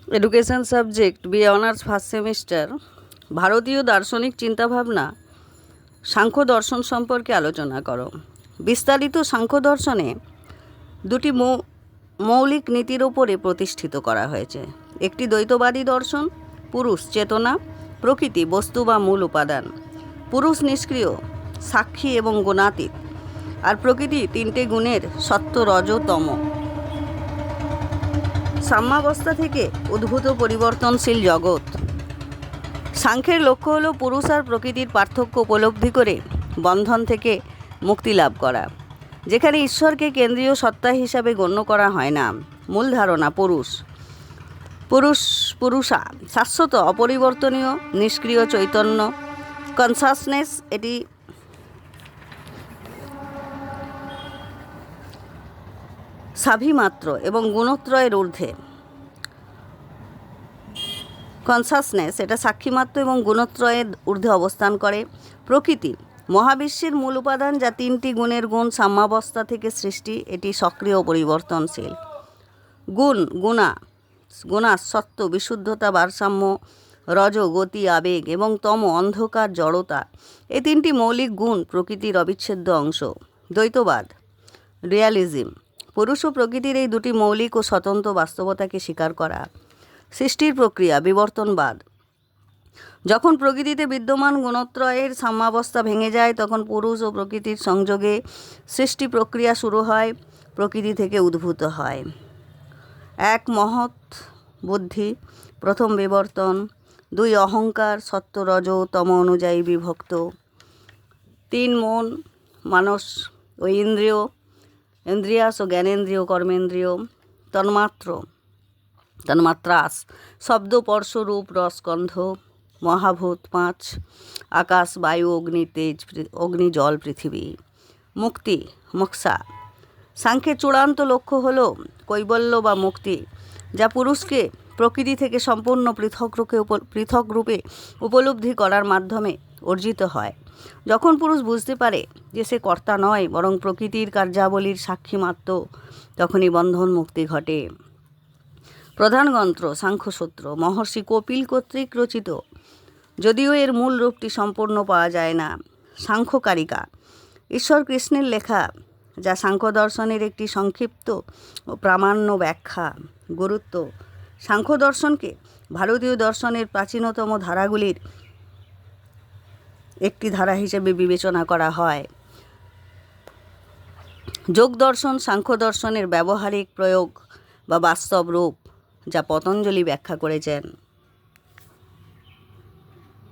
Education subject BA honours first semester. ভারতীয় দার্শনিক চিন্তাভাবনা সাংখ্য দর্শন সম্পর্কে আলোচনা করো। বিস্তারিত সাংখ্য দর্শনে দুটি মৌলিক নীতির ওপরে প্রতিষ্ঠিত করা হয়েছে। একটি দ্বৈতবাদী দর্শন, পুরুষ, চেতনা, প্রকৃতি, বস্তু বা মূল উপাদান। পুরুষ নিষ্ক্রিয়, সাক্ষী এবং গুণাতীত, আর প্রকৃতি তিনটে গুণের সত্ত্ব, রজ, তম। সাম্যাবস্থা থেকে উদ্ভূত পরিবর্তনশীল জগৎ। সাংখ্যের লক্ষ্য হল পুরুষ আর প্রকৃতির পার্থক্য উপলব্ধি করে বন্ধন থেকে মুক্তি লাভ করা, যেখানে ঈশ্বরকে কেন্দ্রীয় সত্তা হিসাবে গণ্য করা হয় না। মূল ধারণা: পুরুষা শাশ্বত, অপরিবর্তনীয়, নিষ্ক্রিয় চৈতন্য, কনসাসনেস। এটি সাভিমাত্র এবং গুণত্রয়ের ঊর্ধ্বে। কনসাসনেস এটা সাক্ষীমাত্র এবং গুণত্রয়ের ঊর্ধ্বে অবস্থান করে। প্রকৃতি মহাবিশ্বের মূল উপাদান, যা তিনটি গুণের গুণ সাম্যাবস্থা থেকে সৃষ্টি। এটি সক্রিয় ও পরিবর্তনশীল। গুণা সত্ত্ব, বিশুদ্ধতা, ভারসাম্য, রজ গতি, আবেগ, এবং তম অন্ধকার, জড়তা। এই তিনটি মৌলিক গুণ প্রকৃতির অবিচ্ছেদ্য অংশ। দ্বৈতবাদ রিয়ালিজম পুরুষ ও প্রকৃতির এই দুটি মৌলিক ও স্বতন্ত্র বাস্তবতাকে স্বীকার করা। সৃষ্টির প্রক্রিয়া বিবর্তনবাদ যখন প্রকৃতিতে বিদ্যমান গুণত্রয়ের সাম্যাবস্থা ভেঙে যায়, তখন পুরুষ ও প্রকৃতির সংযোগে সৃষ্টি প্রক্রিয়া শুরু হয়, প্রকৃতি থেকে উদ্ভূত হয়। এক মহৎ বুদ্ধি, প্রথম বিবর্তন। দুই অহংকার, সত্ত্ব, রজ, তম অনুযায়ী বিভক্ত। তিন মন, মানস ও ইন্দ্রিয়াস ও জ্ঞানেন্দ্রিয়, কর্মেন্দ্রিয়। তন্মাত্রাস শব্দ, স্পর্শ, রূপ, রস, গন্ধ। মহাভূত পাঁচ: আকাশ, বায়ু, অগ্নি, তেজ, অগ্নি, জল, পৃথিবী। মুক্তি মোক্ষা সাংখ্যের চূড়ান্ত লক্ষ্য হল কৈবল্য বা মুক্তি, যা পুরুষকে প্রকৃতি থেকে সম্পূর্ণ পৃথক রূপে উপলব্ধি করার মাধ্যমে অর্জিত হয়। যখন পুরুষ বুঝতে পারে যে সে কর্তা নয়, বরং প্রকৃতির কার্যাবলীর সাক্ষী মাত্র, তখনই বন্ধন মুক্তি ঘটে। প্রধান গ্রন্থ সাংখ্যসূত্র মহর্ষি কপিল কর্তৃক রচিত, যদিও এর মূল রূপটি সম্পূর্ণ পাওয়া যায় না। সাংখ্যকারিকা ঈশ্বর কৃষ্ণের লেখা, যা সাংখ্য দর্শনের একটি সংক্ষিপ্ত ও প্রামাণ্য ব্যাখ্যা। গুরুত্ব: সাংখ্য দর্শনকে ভারতীয় দর্শনের প্রাচীনতম ধারাগুলির একটি ধারা হিসেবে বিবেচনা করা হয়। যোগ দর্শন সাংখ্য দর্শনের ব্যবহারিক প্রয়োগ বা বাস্তব রূপ, যা পতঞ্জলি ব্যাখ্যা করেছেন।